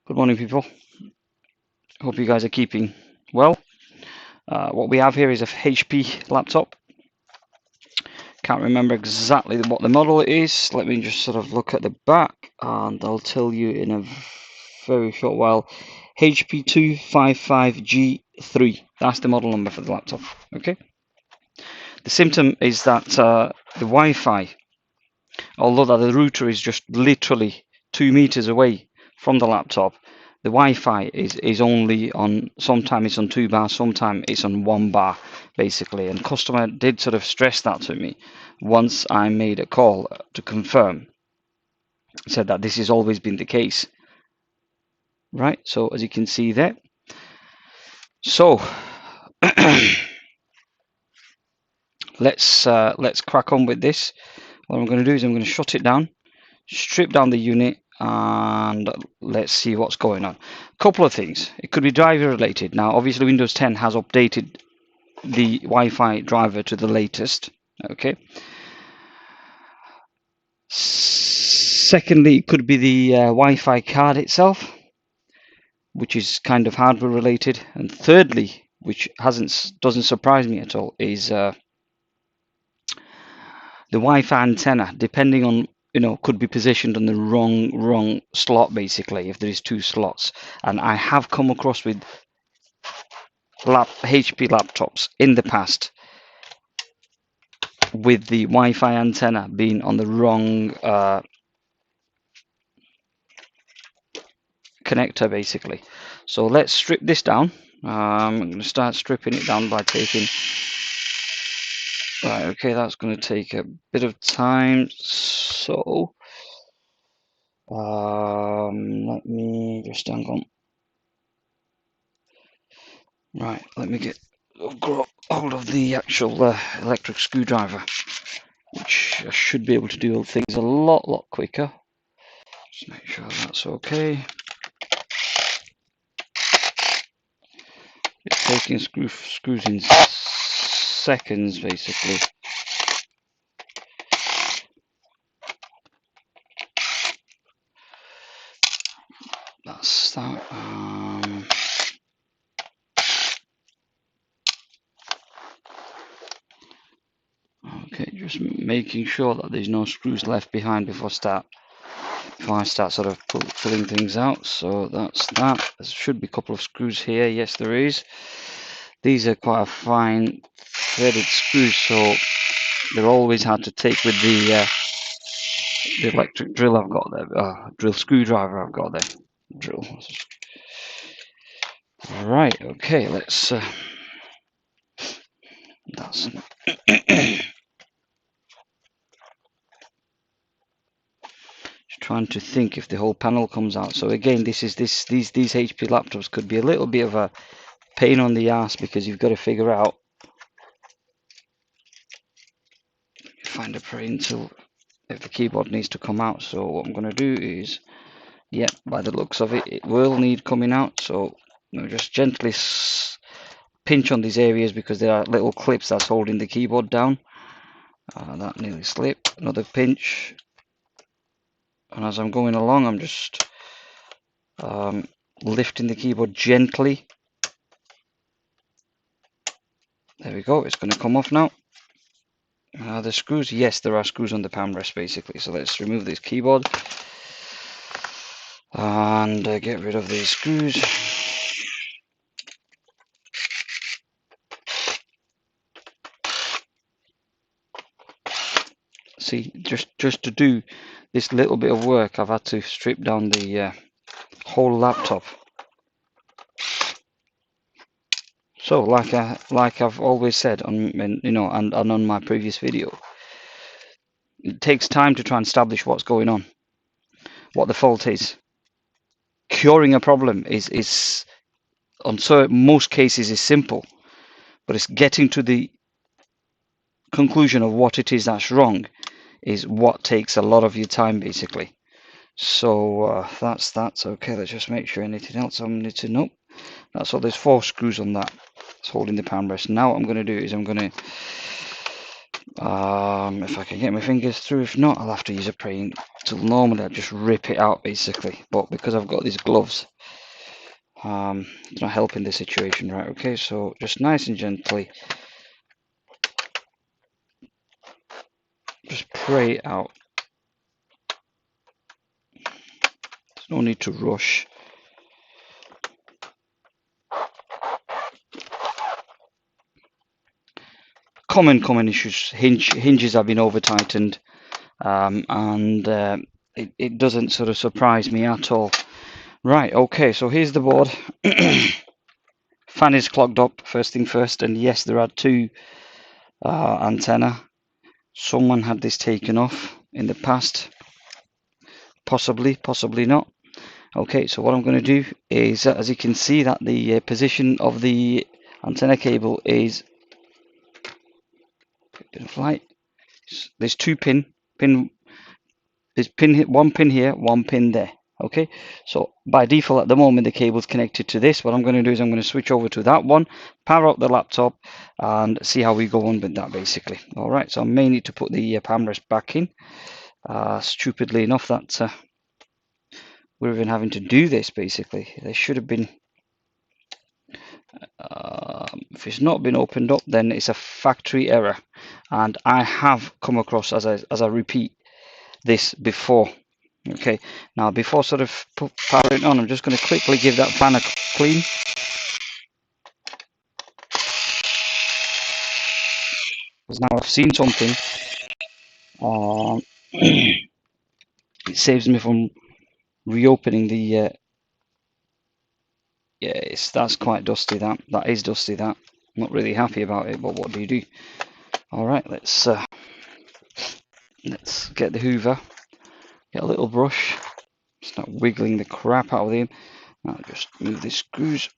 Good morning, people. Hope you guys are keeping well. What we have here is a HP laptop. Can't remember exactly what the model it is. Let me just sort of look at the back and I'll tell you in a very short while. HP 255G3. That's the model number for the laptop. Okay. The symptom is that the Wi-Fi, although that the router is just literally 2 meters away from the laptop, the Wi-Fi is only on, sometimes it's on 2 bars, sometimes it's on 1 bar, basically. And customer did sort of stress that to me once I made a call to confirm. Said that this has always been the case. Right, so as you can see there. So let's crack on with this. What I'm going to do is I'm going to shut it down, strip down the unit, and let's see what's going on. A couple of things. It could be driver related. Now, obviously, Windows 10 has updated the Wi-Fi driver to the latest. Okay. Secondly, it could be the Wi-Fi card itself, which is kind of hardware related. And thirdly, which doesn't surprise me at all, is the Wi-Fi antenna, depending on, could be positioned on the wrong slot, basically, if there is 2 slots. And I have come across with HP laptops in the past with the Wi-Fi antenna being on the wrong connector, basically. So let's strip this down. I'm going to start stripping it down by taking... Right, okay, that's going to take a bit of time. So let me just hang on. Right, let me get hold of the actual electric screwdriver, which I should be able to do things a lot quicker. Just make sure that's okay. It's taking screws in seconds, basically. That's that. Okay, just making sure that there's no screws left behind before I start sort of pulling things out. So that's that. There should be a couple of screws here. Yes, there is. These are quite a fine threaded screws, so they're always hard to take with the electric drill I've got there. Drill screwdriver I've got there. Drill. Right. Okay. Let's. That's. Trying to think if the whole panel comes out. So again, these HP laptops could be a little bit of a pain on the ass because you've got to figure out, find a printer if the keyboard needs to come out. So what I'm going to do is, yeah, by the looks of it, it will need coming out. So just gently pinch on these areas because there are little clips that's holding the keyboard down. That nearly slipped. Another pinch. And as I'm going along, I'm just lifting the keyboard gently. There we go, it's going to come off now. The screws, yes, there are screws on the palm rest, basically. So let's remove this keyboard and get rid of these screws. See, just to do this little bit of work, I've had to strip down the whole laptop. So, like I've always said and on my previous video, it takes time to try and establish what's going on, what the fault is. Curing a problem is on most cases is simple, but it's getting to the conclusion of what it is that's wrong is what takes a lot of your time, basically. So that's okay. Let's just make sure anything else I need to know. That's all. There's 4 screws on that. It's holding the palm rest. Now what I'm going to do is I'm going to, if I can get my fingers through, if not, I'll have to use a praying tool. Normally I just rip it out, basically, but because I've got these gloves, It's not helping the situation, right? Okay, so just nice and gently, just pray it out. There's no need to rush. Common issues. Hinges have been over tightened, and it doesn't sort of surprise me at all. Right, okay, so here's the board. Fan is clogged up, first thing first, and yes, there are two antenna. Someone had this taken off in the past, possibly not. Okay, so what I'm going to do is, as you can see, that the position of the antenna cable is a bit of light. There's two pin. There's one pin here, one pin there. Okay, so by default at the moment the cable's connected to this. What I'm going to do is I'm going to switch over to that one, power up the laptop, and see how we go on with that basically. All right, so I may need to put the palm rest back in. Stupidly enough, that we're even having to do this basically. There should have been. If it's not been opened up, then it's a factory error, and I have come across, as I repeat, this before. Okay, now before sort of powering on, I'm just going to quickly give that fan a clean. Because now I've seen something. It saves me from reopening the. Yeah, that's quite dusty. That is dusty. That I'm not really happy about it. But what do you do? All right, let's get the Hoover, get a little brush, start wiggling the crap out of them. Now just move the screws.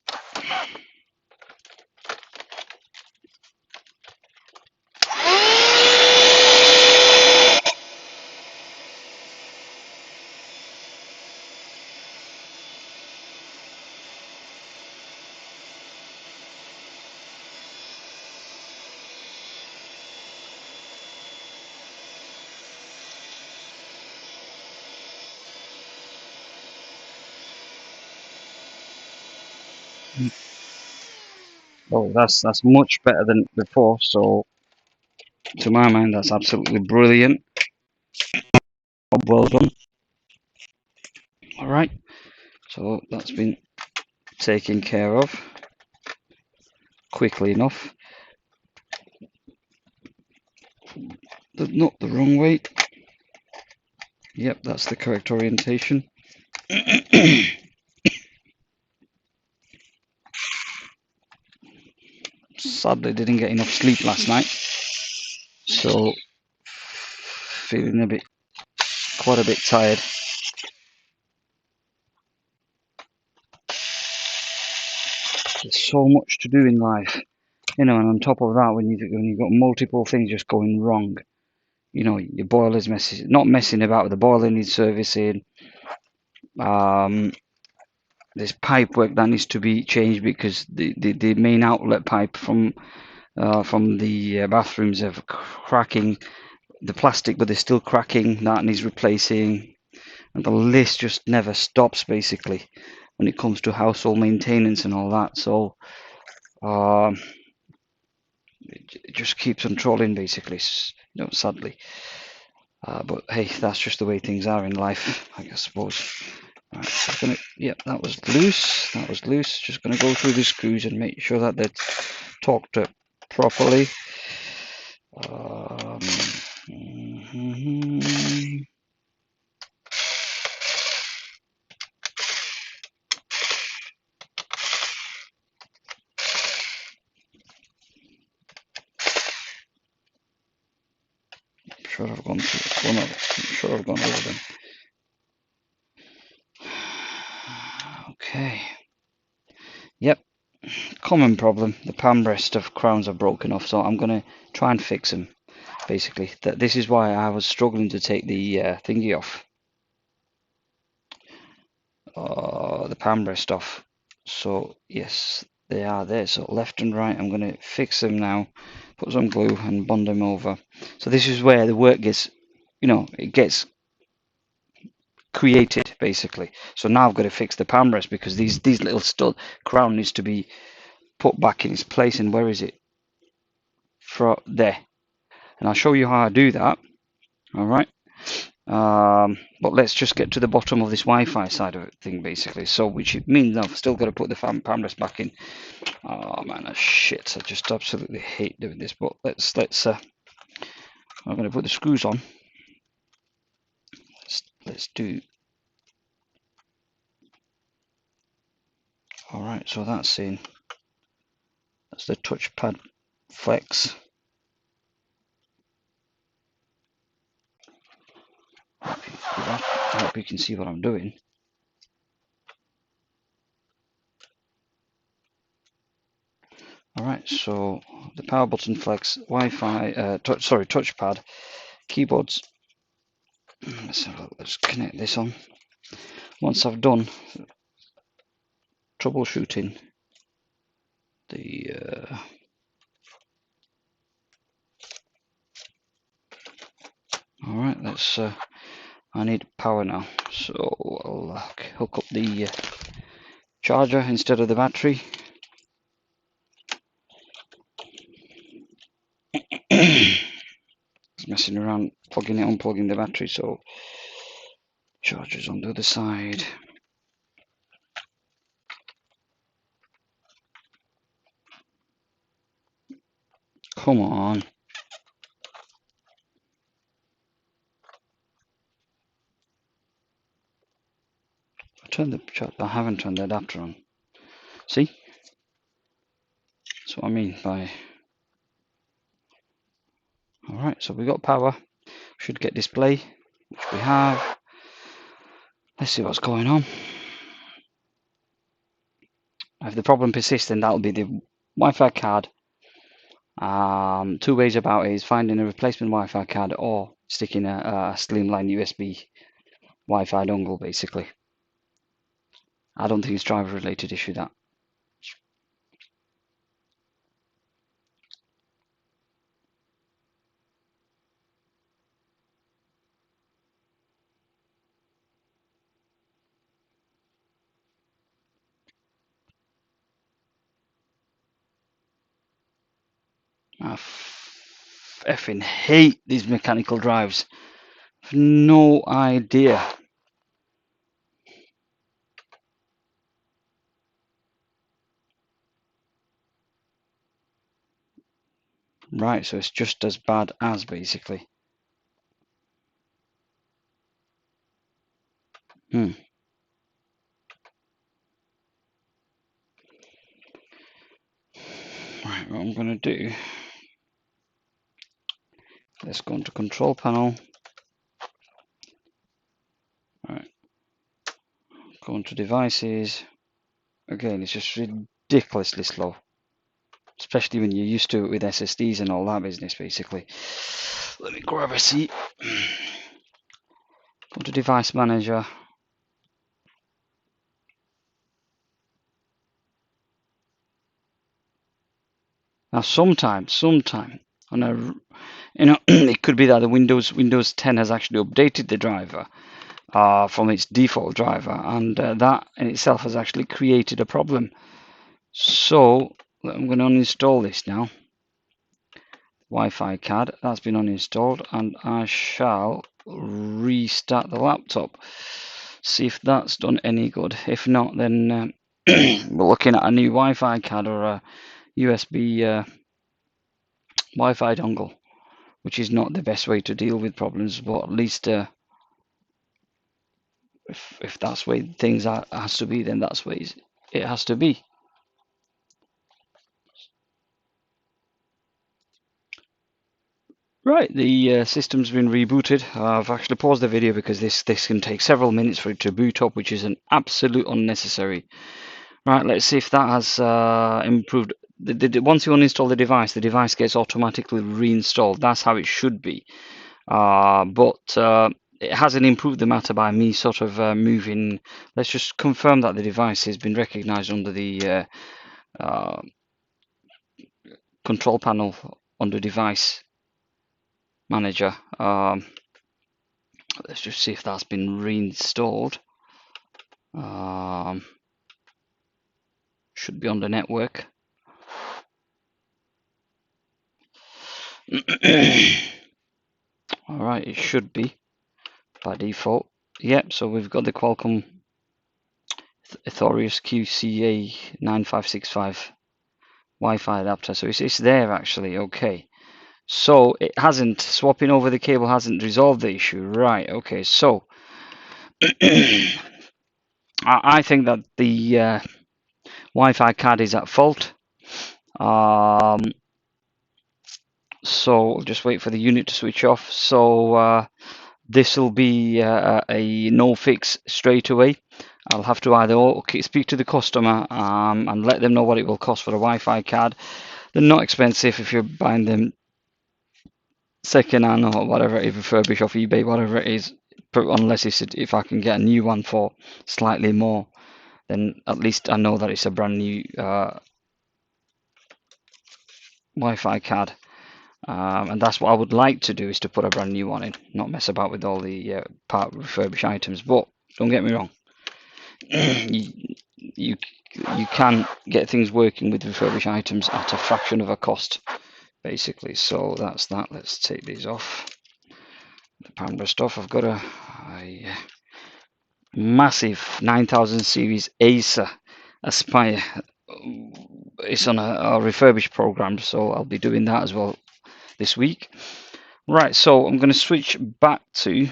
Oh, that's much better than before. So to my mind, that's absolutely brilliant. Well done. All right, so that's been taken care of quickly enough. Not the wrong way. Yep, that's the correct orientation. Sadly, didn't get enough sleep last night, so feeling quite a bit tired. There's so much to do in life, and on top of that, when you've got multiple things just going wrong, your boiler's not messing about with the boiler needs servicing. There's pipe work that needs to be changed because the main outlet pipe from the bathrooms are cracking. The plastic, but they're still cracking. That needs replacing, and the list just never stops basically when it comes to household maintenance and all that. So it just keeps on trolling basically, sadly. But hey, that's just the way things are in life, I suppose. Right, yep, that was loose. Just gonna go through the screws and make sure that they're torqued up properly. I'm sure I've gone over them. Okay. Yep. Common problem. The palm rest of crowns are broken off, so I'm gonna try and fix them. Basically, this is why I was struggling to take the thingy off, the palm rest off. So yes, they are there. So left and right, I'm gonna fix them now. Put some glue and bond them over. So this is where the work gets, it gets created basically. So now I've got to fix the palm rest because these little stud crown needs to be put back in its place. And where is it? From there. And I'll show you how I do that. All right. But let's just get to the bottom of this Wi-Fi side of it thing basically. So which means I've still got to put the palm rest back in. Oh man, that's shit. I just absolutely hate doing this. But let's I'm going to put the screws on. Let's do. All right, so that's in. That's the touchpad flex. I hope you can see what I'm doing. All right, so the power button flex, Wi-Fi, touchpad, keyboards. Let's connect this on. Once I've done troubleshooting the all right, let's I need power now, so I'll hook up the charger instead of the battery. Messing around plugging it, unplugging the battery, so charger's on the other side. Come on. I haven't turned the adapter on. See? That's what I mean by. Alright, so we got power. Should get display, which we have. Let's see what's going on. If the problem persists, then that'll be the Wi-Fi card. Two ways about it is finding a replacement Wi-Fi card or sticking a slimline USB Wi-Fi dongle, basically. I don't think it's driver related issue, that. I effing hate these mechanical drives. I've no idea. Right, so it's just as bad as, basically. Right, what I'm going to do, let's go into control panel. Right, go into devices. Again, it's just ridiculously slow, especially when you're used to it with SSDs and all that business, basically. Let me grab a seat. Go to device manager. Now, sometimes, on a, it could be that the Windows 10 has actually updated the driver from its default driver, and that in itself has actually created a problem. So I'm going to uninstall this now. Wi-Fi card, that's been uninstalled, and I shall restart the laptop. See if that's done any good. If not, then we're looking at a new Wi-Fi card or a USB Wi-Fi dongle, which is not the best way to deal with problems, but at least if that's the way things has to be, then that's the way it has to be. Right, the system's been rebooted. I've actually paused the video because this can take several minutes for it to boot up, which is an absolute unnecessary. Right, let's see if that has improved. Once you uninstall the device gets automatically reinstalled. That's how it should be. But it hasn't improved the matter by me sort of moving. Let's just confirm that the device has been recognized under the control panel under device manager. Let's just see if that's been reinstalled. Should be on the network. Alright, it should be by default. Yep, so we've got the Qualcomm Ethorius QCA 9565 Wi-Fi adapter, so it's there actually. Okay, so it hasn't, swapping over the cable hasn't resolved the issue, right? Okay, so I think that the Wi-Fi card is at fault. So I'll just wait for the unit to switch off. So this will be a no fix straight away. I'll have to either speak to the customer and let them know what it will cost for a Wi-Fi card. They're not expensive if you're buying them second hand or whatever, if refurbished off eBay, whatever it is. Unless if I can get a new one for slightly more, then at least I know that it's a brand new Wi-Fi card. And that's what I would like to do, is to put a brand new one in, not mess about with all the part refurbished items. But don't get me wrong, you can get things working with refurbished items at a fraction of a cost, basically. So that's that. Let's take these off. The Panda stuff. I've got a massive 9000 series Acer Aspire. It's on a refurbished program, so I'll be doing that as well this week. Right, so I'm going to switch back to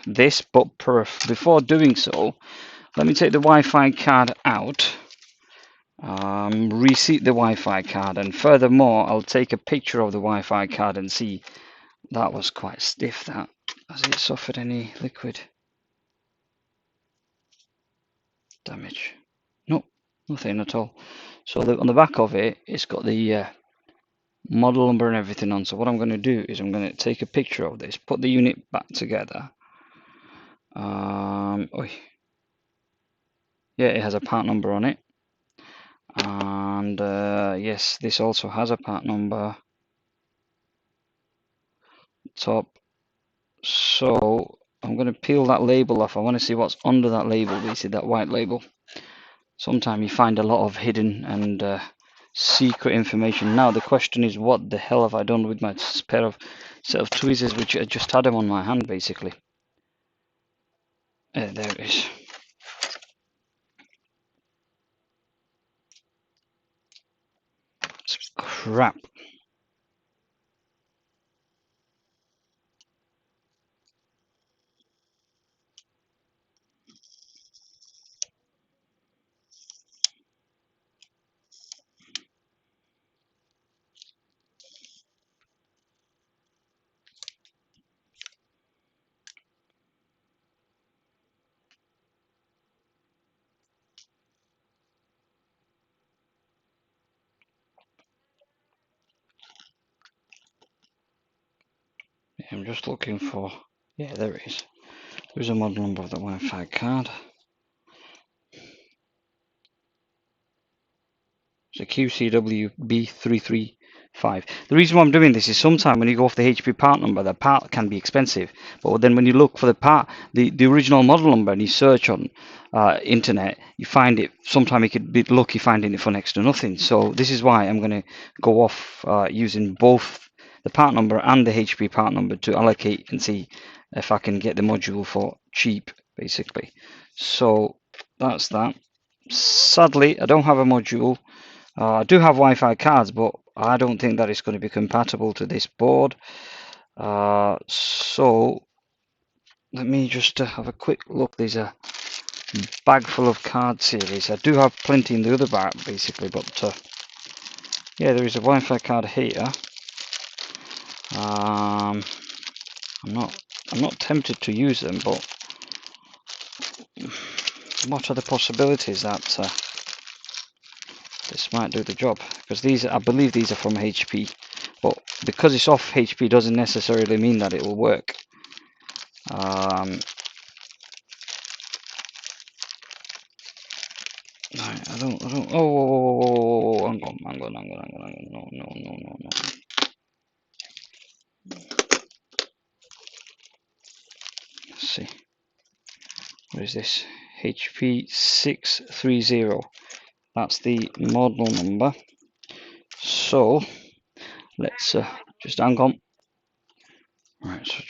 this, but before doing so, let me take the Wi-Fi card out, reseat the Wi-Fi card, and furthermore, I'll take a picture of the Wi-Fi card and see. That was quite stiff. That, has it suffered any liquid damage? Nope, nothing at all. So on the back of it, it's got the model number and everything on. So what I'm going to do is I'm going to take a picture of this, put the unit back together. Yeah, it has a part number on it, and yes, this also has a part number top. So I'm going to peel that label off. I want to see what's under that label. You see that white label? Sometimes you find a lot of hidden and secret information. Now the question is, what the hell have I done with my set of tweezers, which I just had them on my hand, basically. There it is. It's crap. I'm just looking for, yeah, there it is. There's a model number of the Wi-Fi card. It's a QCW B335. The reason why I'm doing this is sometimes when you go off the HP part number, the part can be expensive. But then when you look for the part, the original model number, and you search on internet, you find it, sometimes you could be lucky finding it for next to nothing. So this is why I'm going to go off using both the part number and the HP part number to allocate and see if I can get the module for cheap, basically. So that's that. Sadly, I don't have a module. I do have Wi-Fi cards, but I don't think that it's going to be compatible to this board. So let me just have a quick look. There's a bag full of card series. I do have plenty in the other bag, basically, but yeah, there is a Wi-Fi card here. I'm not tempted to use them, but what are the possibilities that this might do the job? Because these, I believe these are from HP, but because it's off HP doesn't necessarily mean that it will work. Right, I don't, oh, hang on, no. see. What is this? HP630. That's the model number. So let's just hang on. Right, so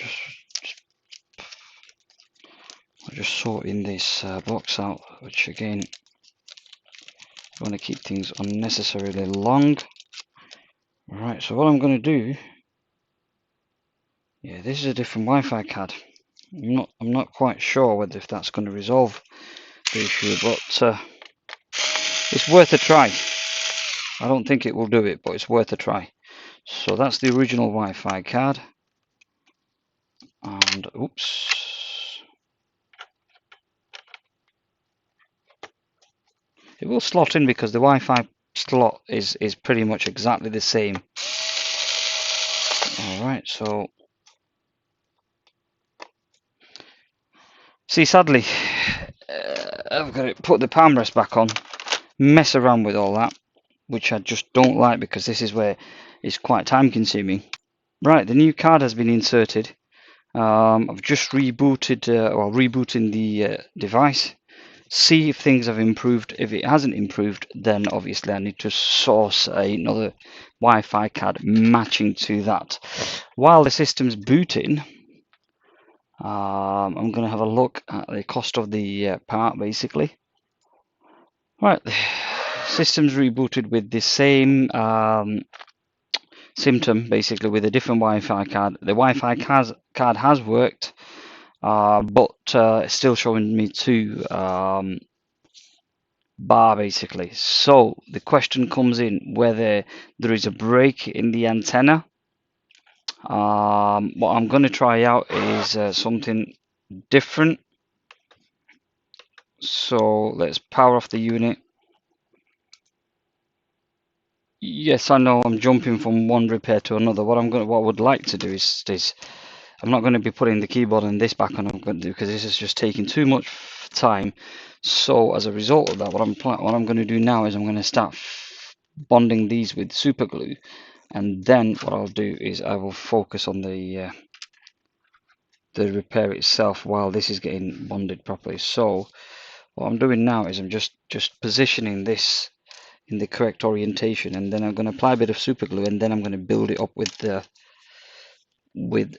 just sorting this box out, which again, I want to keep things unnecessarily long. Right, so what I'm going to do, yeah, this is a different Wi-Fi card. I'm not quite sure whether if that's going to resolve the issue, but it's worth a try. I don't think it will do it, but it's worth a try. So that's the original Wi-Fi card, and oops, it will slot in because the Wi-Fi slot is pretty much exactly the same. Alright, so see, sadly, I've got to put the palm rest back on, mess around with all that, which I just don't like because this is where it's quite time consuming. Right, the new card has been inserted. I've just rebooted, or rebooting the device. See if things have improved. If it hasn't improved, then obviously I need to source another Wi-Fi card matching to that. While the system's booting, I'm going to have a look at the cost of the part, basically. Right, the system's rebooted with the same symptom, basically, with a different Wi-Fi card. The Wi-Fi card has worked, but it's still showing me 2 bar, basically. So the question comes in whether there is a break in the antenna. What I'm going to try out is something different. So let's power off the unit. Yes, I know I'm jumping from one repair to another. What I would like to do is I'm not going to be putting the keyboard and this back on. I'm going to do, because this is just taking too much time. So as a result of that, what I'm going to do now is I'm going to start bonding these with super glue, and then what I'll do is I will focus on the repair itself while this is getting bonded properly. So what I'm doing now is I'm just positioning this in the correct orientation, and then I'm going to apply a bit of super glue, and then I'm going to build it up with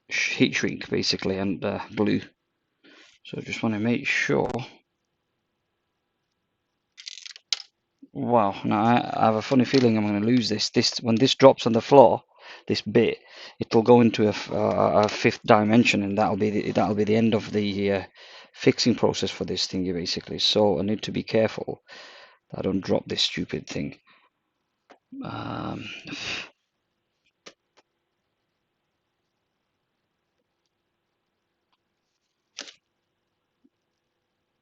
heat shrink, basically, and glue. So I just want to make sure. Wow, now I have a funny feeling I'm going to lose this. When this drops on the floor, this bit, it'll go into a 5th dimension, and that'll be the end of the fixing process for this thingy, basically. So I need to be careful that I don't drop this stupid thing.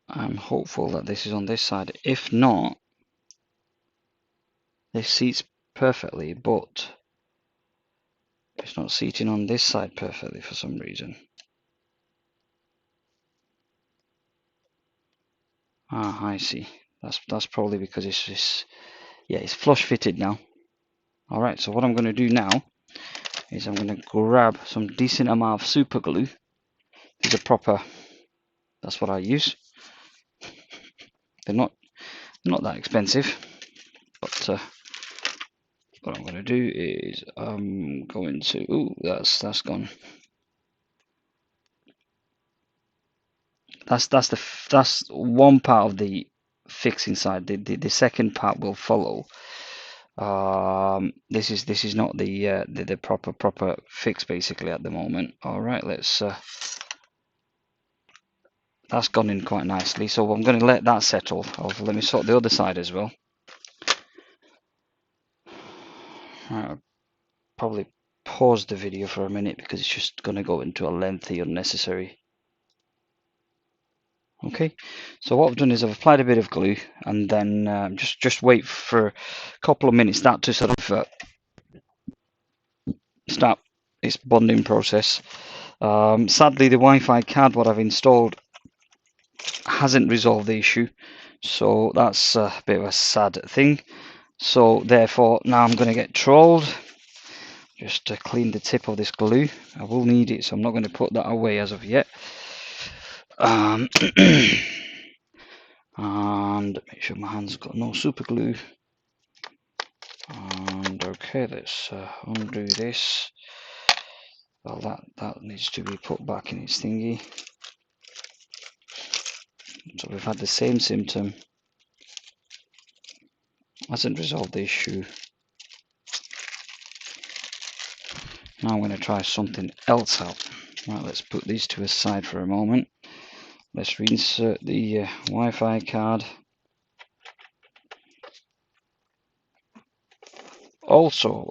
I'm hopeful that this is on this side. If not, this seats perfectly, but it's not seating on this side perfectly for some reason. Ah, I see. That's probably because it's flush fitted now. Alright, so what I'm going to do now is I'm going to grab some decent amount of super glue. These are proper, that's what I use. They're not that expensive, but what I'm going to do is I'm going to, ooh, that's gone. That's one part of the fixing side. The second part will follow. This is not the proper fix, basically, at the moment. All right, let's. That's gone in quite nicely. So I'm going to let that settle. Let me sort the other side as well. I'll probably pause the video for a minute because it's just going to go into a lengthy, unnecessary. Okay, so what I've done is I've applied a bit of glue, and then just wait for a couple of minutes that to sort of start its bonding process. Sadly, the Wi-Fi card what I've installed hasn't resolved the issue, so that's a bit of a sad thing. So therefore, now I'm going to get trolled just to clean the tip of this glue. I will need it, so I'm not going to put that away as of yet. And make sure my hand's got no super glue. And okay, let's undo this. Well, that needs to be put back in its thingy. So we've had the same symptom. Hasn't resolved the issue. Now I'm going to try something else out. Right, let's put these two aside for a moment. Let's reinsert the Wi-Fi card. Also,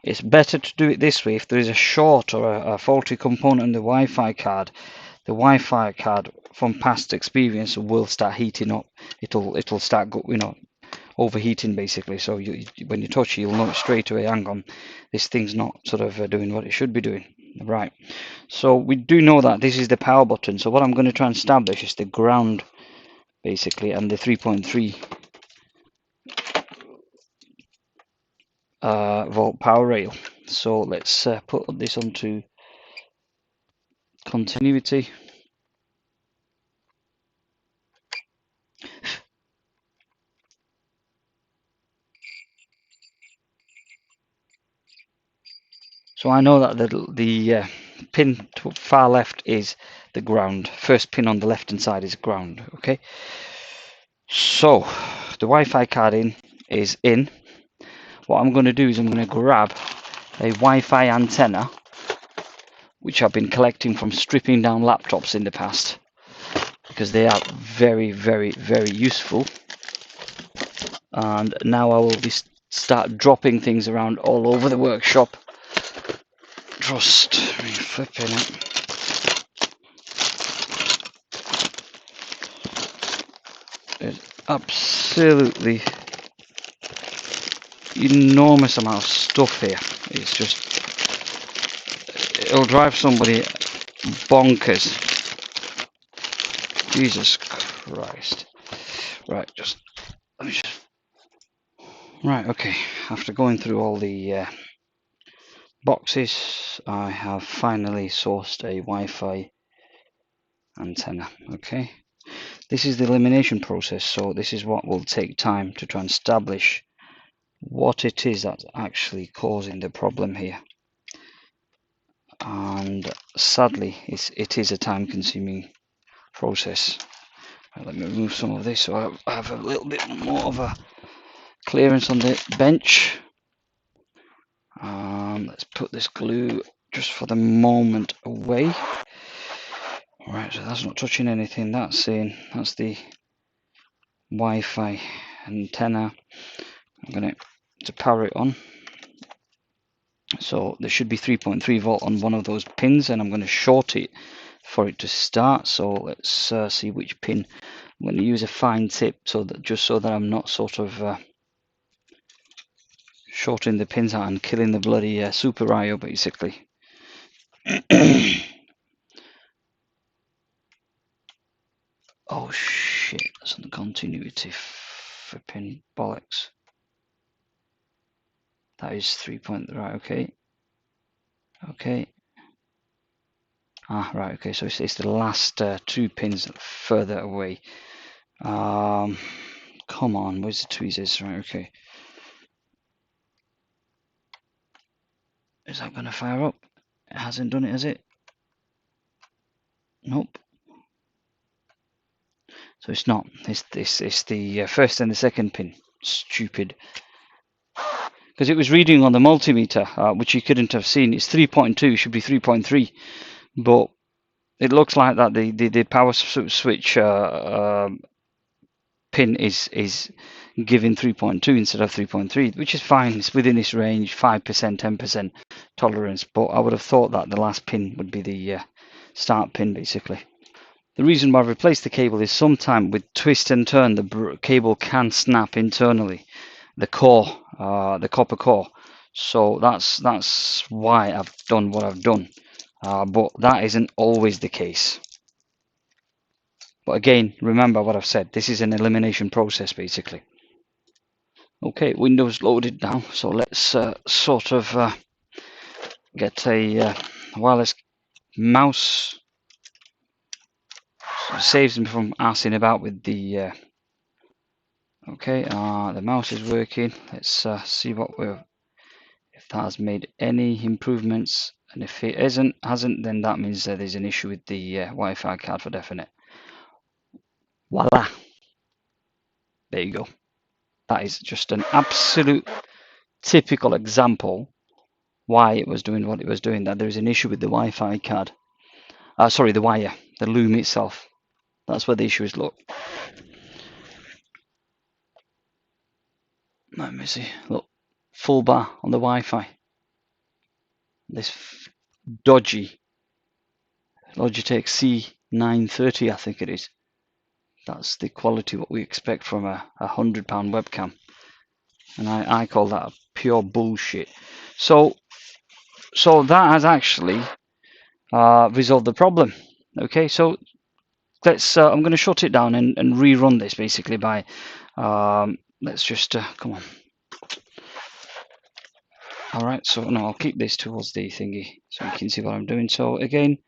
it's better to do it this way. If there is a short or a faulty component in the Wi-Fi card, the Wi-Fi card, from past experience, will start heating up. It'll start overheating basically. So when you touch it, you'll know straight away. Hang on, this thing's not sort of doing what it should be doing. Right. So we do know that this is the power button. So what I'm going to try and establish is the ground, basically, and the 3.3 volt power rail. So let's put this onto continuity. So I know that the pin to far left is the ground. First pin on the left hand side is ground. Okay. So the Wi-Fi card is in. What I'm going to do is I'm going to grab a Wi-Fi antenna, which I've been collecting from stripping down laptops in the past, because they are very, very, very useful. And now I will start dropping things around all over the workshop. Just flipping it. There's absolutely enormous amount of stuff here. It's just, it'll drive somebody bonkers. Jesus Christ. Right, let me just. Right, okay. After going through all the boxes, I have finally sourced a Wi-Fi antenna. Okay. This is the elimination process, so this is what will take time to try and establish what it is that's actually causing the problem here. And sadly, it is a time-consuming process. Right, let me remove some of this so I have a little bit more of a clearance on the bench. Let's put this glue just for the moment away. Right, so that's not touching anything. That's the Wi-Fi antenna. I'm going to power it on. So there should be 3.3 volt on one of those pins, and I'm going to short it for it to start. So let's see which pin. I'm going to use a fine tip so that I'm not sort of shorting the pins out and killing the bloody Super IO basically. Oh shit, that's on the continuity. Flipping bollocks. That is 3. Right, okay. Okay. Ah, right, okay, so it's the last 2 pins further away. Come on, where's the tweezers? Right, okay. Is that going to fire up? It hasn't done it, has it? Nope. So it's not. It's the first and the second pin. Stupid. Because it was reading on the multimeter, which you couldn't have seen. It's 3.2, should be 3.3. But it looks like that the power switch pin is giving 3.2 instead of 3.3, which is fine. It's within this range, 5%, 10% tolerance. But I would have thought that the last pin would be the start pin, basically. The reason why I've replaced the cable is sometimes with twist and turn, the cable can snap internally, the core, the copper core. So that's why I've done what I've done. But that isn't always the case. But again, remember what I've said. This is an elimination process, basically. Okay, Windows loaded now, so let's sort of get a wireless mouse. So it saves me from arsing about with the okay, the mouse is working. Let's see what if that has made any improvements, and if it hasn't, then that means there's an issue with the Wi-Fi card for definite. Voila! There you go. That is just an absolute typical example why it was doing what it was doing. That there is an issue with the Wi-Fi card. Sorry, the wire, the loom itself. That's where the issue is. Look. Let me see. Look, full bar on the Wi-Fi. This dodgy Logitech C930, I think it is. That's the quality what we expect from a £100 webcam, and I call that pure bullshit. So that has actually resolved the problem. Okay, so let's. I'm going to shut it down and rerun this basically by. Let's just come on. All right, so no, I'll keep this towards the thingy so you can see what I'm doing. So again,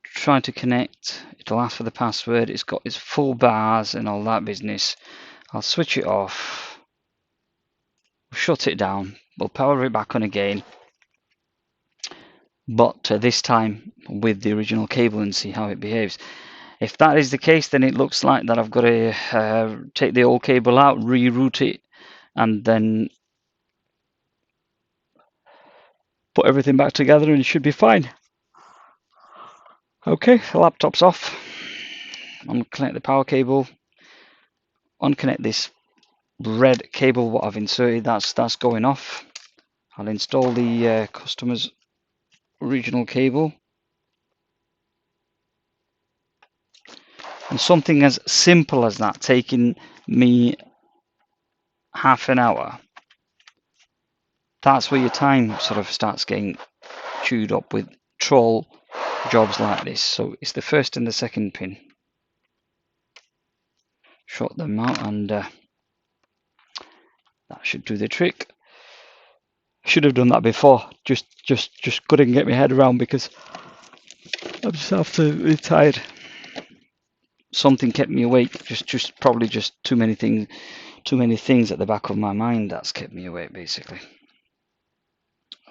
trying to connect. It'll ask for the password. It's got its full bars and all that business. I'll switch it off. Shut it down. We'll power it back on again. But this time with the original cable and see how it behaves. If that is the case, then it looks like that I've got to take the old cable out, reroute it, and then put everything back together and it should be fine. Okay, the laptop's off. Unconnect the power cable. Unconnect this red cable what I've inserted. That's going off. I'll install the customer's original cable. And something as simple as that, taking me half an hour, that's where your time sort of starts getting chewed up with troll jobs like this. So it's the first and the second pin. Short them out, and that should do the trick. Should have done that before. Just couldn't get my head around because I'm just absolutely tired. Something kept me awake. Just probably just too many things at the back of my mind that's kept me awake basically.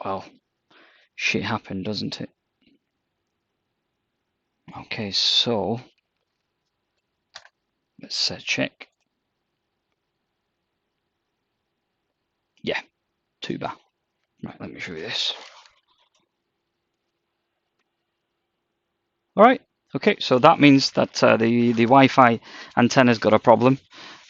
Well, shit happened, doesn't it? Okay, so let's check. Yeah, too bad. Right, let me show you this. All right. Okay, so that means that the Wi-Fi antenna's got a problem.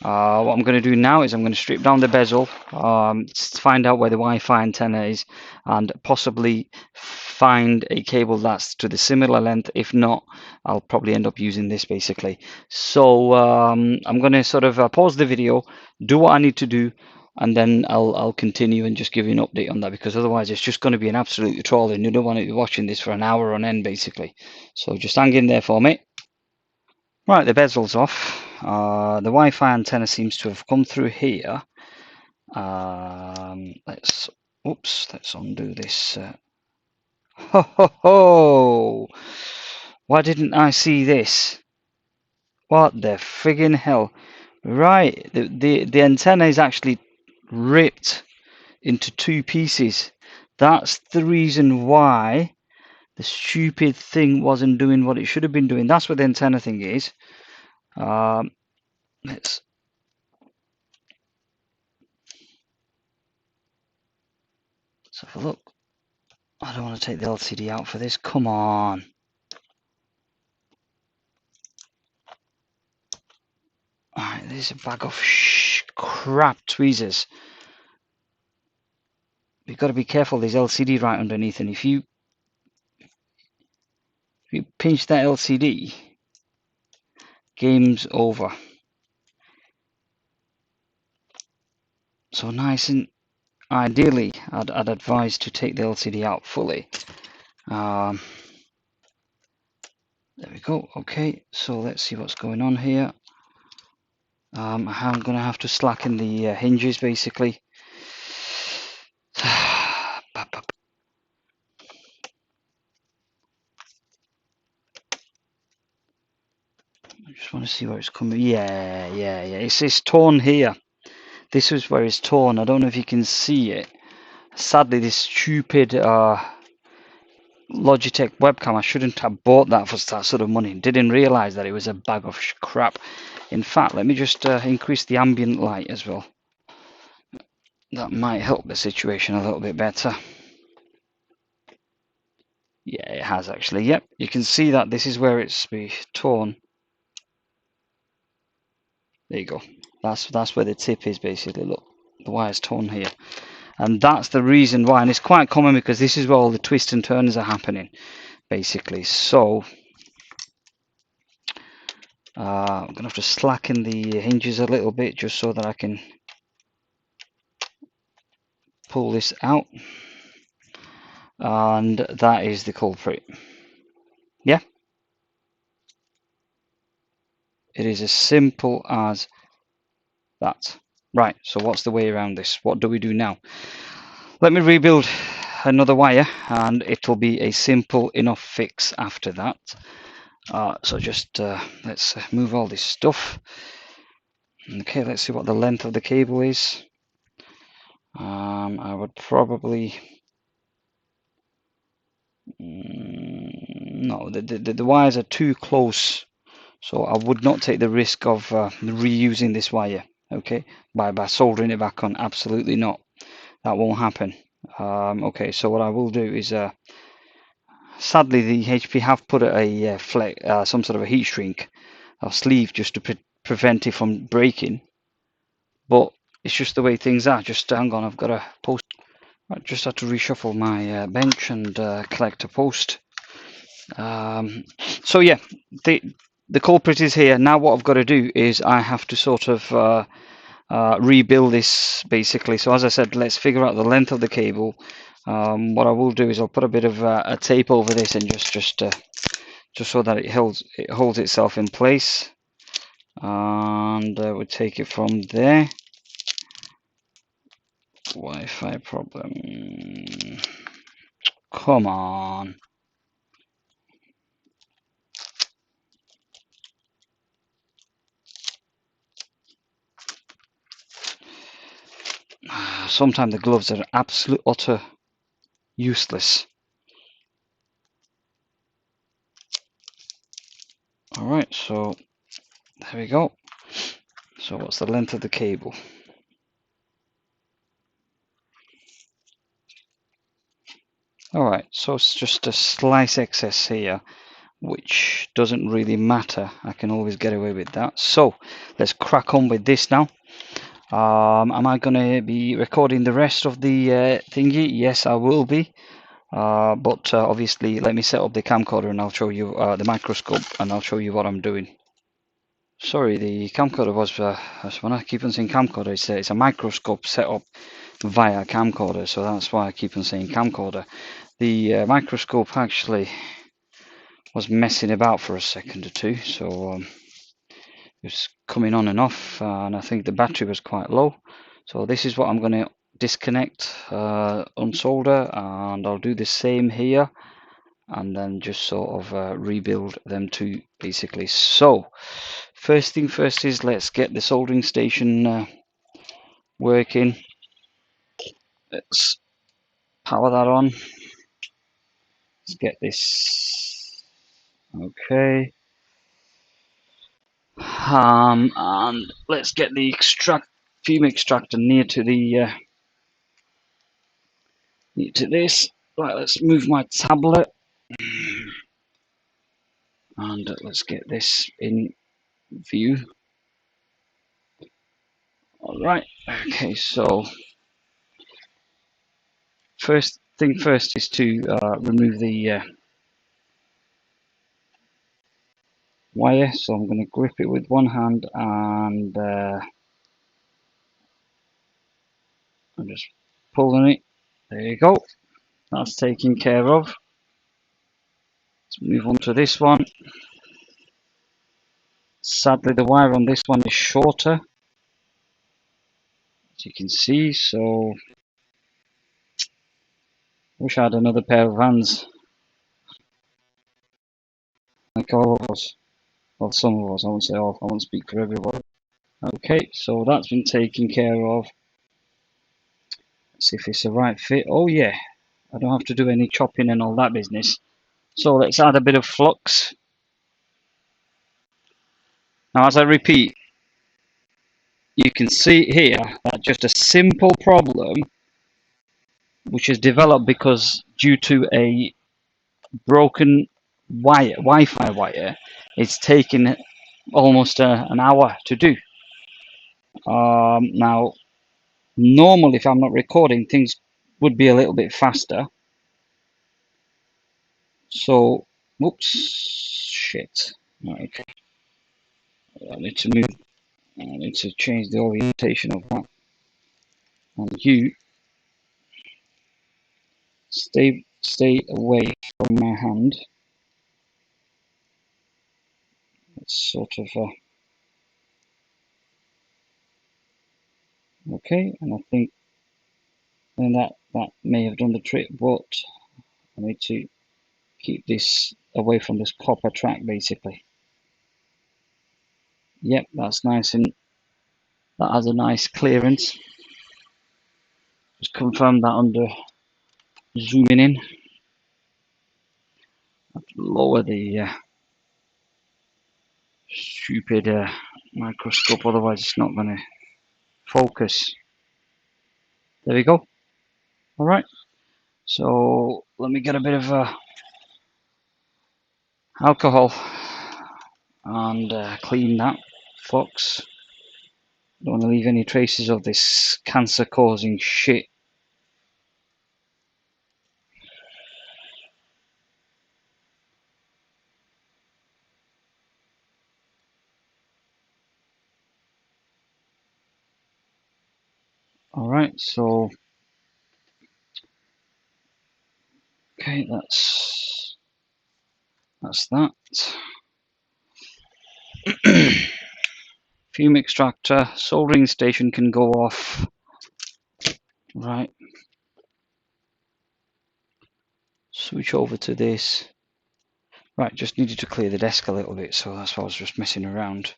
What I'm going to do now is I'm going to strip down the bezel, find out where the Wi-Fi antenna is, and possibly find a cable that's to the similar length. If not, I'll probably end up using this basically. So I'm going to sort of pause the video, do what I need to do, and then I'll continue and just give you an update on that, because otherwise it's just going to be an absolute troll and you don't want to be watching this for an hour on end basically. So just hang in there for me. Right, the bezel's off. The Wi-Fi antenna seems to have come through here. Let's undo this. Ho ho ho! Why didn't I see this? What the friggin' hell? Right, the antenna is actually ripped into two pieces. That's the reason why the stupid thing wasn't doing what it should have been doing. That's what the antenna thing is. Let's have a look. I don't want to take the LCD out for this. Come on. Alright, this is a bag of crap tweezers. You've got to be careful. There's LCD right underneath, and if you pinch that LCD, game's over. So nice and ideally, I'd advise to take the LCD out fully. There we go. Okay, so let's see what's going on here. I'm going to have to slacken the hinges basically. I just want to see where it's coming. Yeah. It's torn here. This is where it's torn. I don't know if you can see it. Sadly, this stupid Logitech webcam, I shouldn't have bought that for that sort of money. Didn't realise that it was a bag of crap. In fact, let me just increase the ambient light as well. That might help the situation a little bit better. Yeah, it has actually. Yep, you can see that this is where it's torn. There you go. That's where the tip is basically. Look, the wire's torn here. And that's the reason why. And it's quite common because this is where all the twists and turns are happening, basically. So I'm going to have to slacken the hinges a little bit just so that I can pull this out. And that is the culprit. Yeah? It is as simple as that. Right, so what's the way around this? What do we do now? Let me rebuild another wire and it'll be a simple enough fix after that. So just let's move all this stuff. Okay, let's see what the length of the cable is. I would probably no, the wires are too close, so I would not take the risk of reusing this wire. Okay, by soldering it back on, absolutely not. That won't happen. Okay, so what I will do is sadly the HP have put a some sort of a heat shrink or sleeve just to prevent it from breaking, but it's just the way things are. Just hang on, I've got a post. I just had to reshuffle my bench and collect a post. So yeah, the culprit is here. Now what I've got to do is I have to sort of rebuild this basically. So as I said, let's figure out the length of the cable. What I will do is I'll put a bit of a tape over this and just so that it holds itself in place, and we'll take it from there. Wi-Fi problem. Come on. Sometimes the gloves are absolute utter useless. Alright, so there we go. So what's the length of the cable? Alright, so it's just a slight excess here, which doesn't really matter. I can always get away with that. So let's crack on with this now. Am I going to be recording the rest of the thingy? Yes, I will be. But obviously, let me set up the camcorder and I'll show you the microscope and I'll show you what I'm doing. Sorry, the camcorder was, when I keep on saying camcorder, it's a microscope set up via camcorder, so that's why I keep on saying camcorder. The microscope actually was messing about for a second or two, so it was coming on and off, and I think the battery was quite low. So this is what I'm going to disconnect, unsolder, and I'll do the same here, and then just sort of rebuild them two basically. So first thing first is let's get the soldering station working. Let's power that on. Let's get this okay. And let's get the fume extractor near to this. Right, let's move my tablet and let's get this in view. Alright, okay, so first thing first is to remove the wire. So I'm going to grip it with one hand and I'm just pulling it. There you go. That's taken care of. Let's move on to this one. Sadly, the wire on this one is shorter, as you can see, so wish I had another pair of hands, like all of us. Well, some of us, I won't say all, I won't speak for everybody. Okay, so that's been taken care of. Let's see if it's the right fit. Oh yeah, I don't have to do any chopping and all that business. So let's add a bit of flux. Now, as I repeat, you can see here that just a simple problem which has developed because due to a broken wire, Wi-Fi wire, it's taken almost an hour to do. Now, normally if I'm not recording, things would be a little bit faster. So, whoops, shit. Okay, I need to move. I need to change the orientation of that. And you stay away from my hand. It's sort of okay, and I think then that may have done the trick, but I need to keep this away from this copper track basically. Yep, that's nice, and that has a nice clearance. Just confirm that under zooming in. I have to lower the stupid microscope, otherwise it's not going to focus. There we go. Alright, so let me get a bit of alcohol and clean that flux. Don't want to leave any traces of this cancer causing shit. Alright, so okay, that's that. Fume extractor, soldering station can go off. Right. Switch over to this. Right, just needed to clear the desk a little bit, so that's why I was just messing around,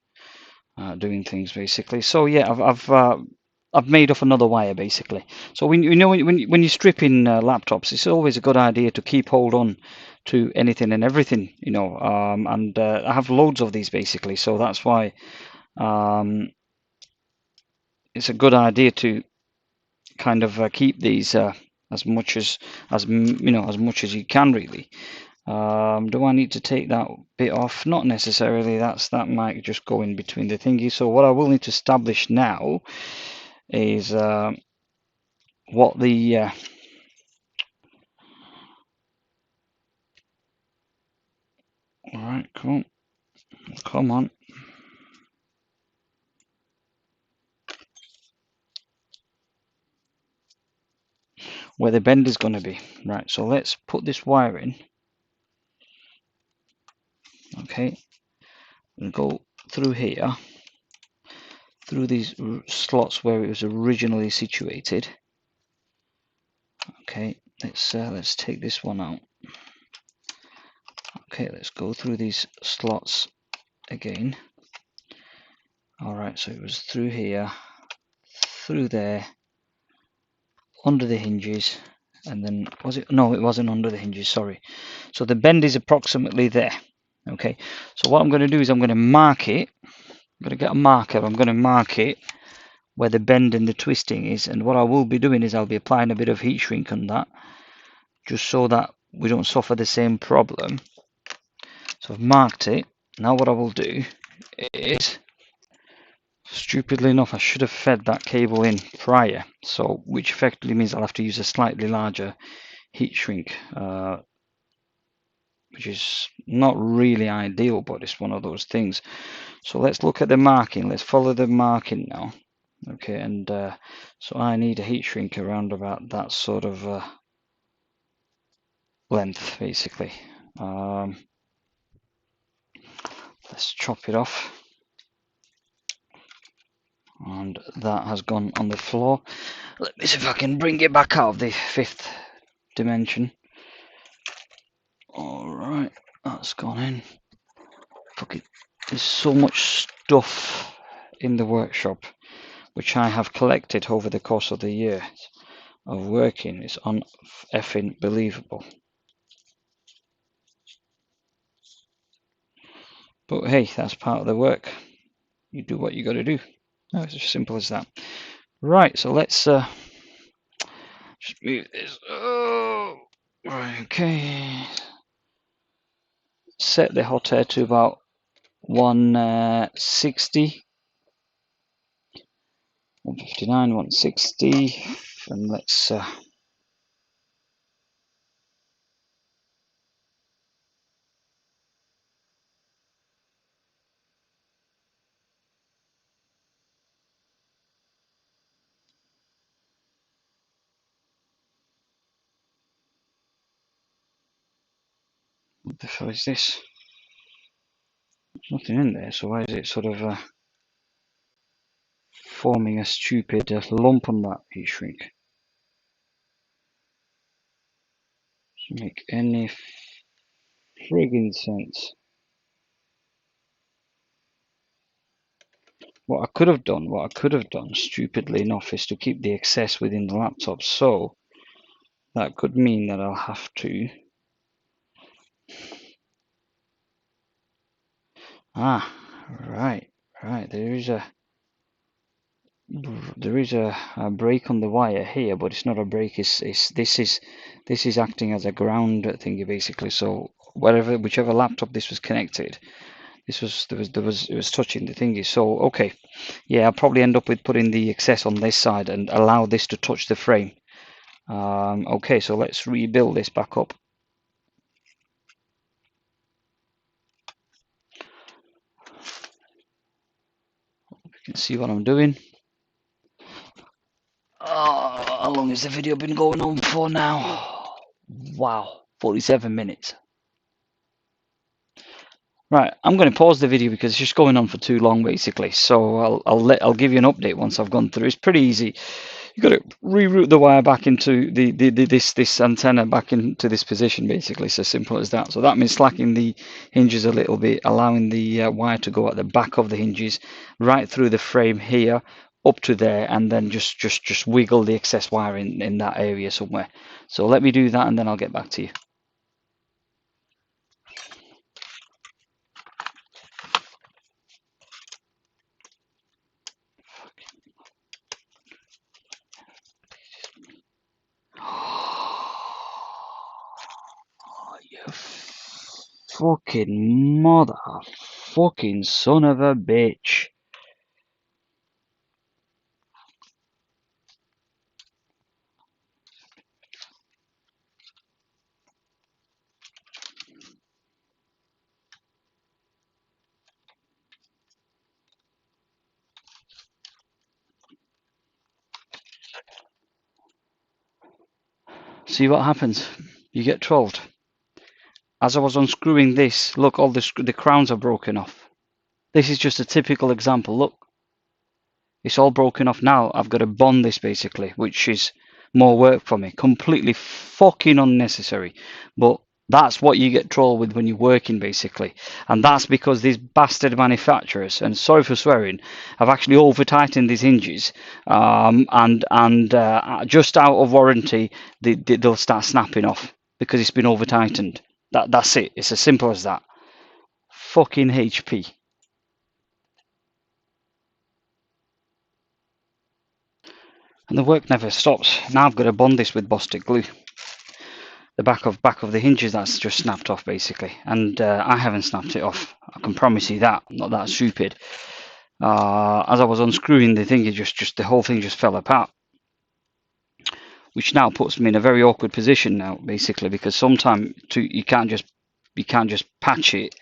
doing things basically. So yeah, I've made off another wire basically. So when you're stripping laptops, it's always a good idea to keep hold on to anything and everything, you know. And I have loads of these basically, so that's why it's a good idea to kind of keep these as much as you know, as much as you can really. Do I need to take that bit off? Not necessarily. That might just go in between the thingy. So what I will need to establish now is what the all right, come on, where the bend is going to be. Right, so let's put this wire in. Okay, and go through here, through these slots where it was originally situated. Okay, let's take this one out. Okay, let's go through these slots again. Alright, so it was through here, through there, under the hinges, and then was it? No, it wasn't under the hinges, sorry. So the bend is approximately there. Okay, so what I'm going to do is I'm going to mark it. I'm going to get a marker. I'm going to mark it where the bend and the twisting is, and what I will be doing is I'll be applying a bit of heat shrink on that, just so that we don't suffer the same problem. So I've marked it. Now what I will do is, stupidly enough, I should have fed that cable in prior, so which effectively means I'll have to use a slightly larger heat shrink, which is not really ideal, but it's one of those things. So let's look at the marking. Let's follow the marking now. Okay, and so I need a heat shrink around about that sort of length, basically. Let's chop it off. and that has gone on the floor. Let me see if I can bring it back out of the 5th dimension. Alright, that's gone in. Fuck it. There's so much stuff in the workshop which I have collected over the course of the year of working. It's un-effing believable. But hey, that's part of the work. You do what you got to do. No, it's as simple as that. Right, so let's just move this. Oh, right, okay. Set the hot air to about 160, 159, 160, and let's what the hell is this? There's nothing in there, so why is it sort of forming a stupid lump on that heat shrink? Doesn't make any friggin' sense. What I could have done, stupidly enough, is to keep the excess within the laptop. So that could mean that I'll have to. Right. There is a break on the wire here, but it's not a break. This is acting as a ground thingy basically. So whichever laptop this was connected, it was touching the thingy. So okay, yeah, I'll probably end up with putting the excess on this side and allow this to touch the frame. Okay, so let's rebuild this back up. You can see what I'm doing. How long has the video been going on for now? Wow, 47 minutes. Right, I'm going to pause the video because it's just going on for too long, basically. So I'll give you an update once I've gone through. It's pretty easy. You've got to reroute the wire back into this antenna back into this position, basically. It's as simple as that. So that means slacking the hinges a little bit, allowing the wire to go at the back of the hinges, right through the frame here, up to there, and then just wiggle the excess wire in that area somewhere. So let me do that, and then I'll get back to you. You fucking motherfucking son of a bitch. See what happens? You get trolled. As I was unscrewing this, look, all the crowns are broken off. This is just a typical example. Look, it's all broken off now. I've got to bond this basically, which is more work for me. Completely fucking unnecessary. But that's what you get trolled with when you're working, basically. And that's because these bastard manufacturers, and sorry for swearing, have actually over-tightened these hinges. And just out of warranty, they'll start snapping off because it's been over-tightened. That's it. It's as simple as that. Fucking HP. And the work never stops. Now I've got to bond this with Bostik glue. The back of the hinges, that's just snapped off basically, and I haven't snapped it off. I can promise you that. I'm not that stupid. As I was unscrewing the thing, the whole thing just fell apart, which now puts me in a very awkward position now, basically, because sometimes you can't just patch it.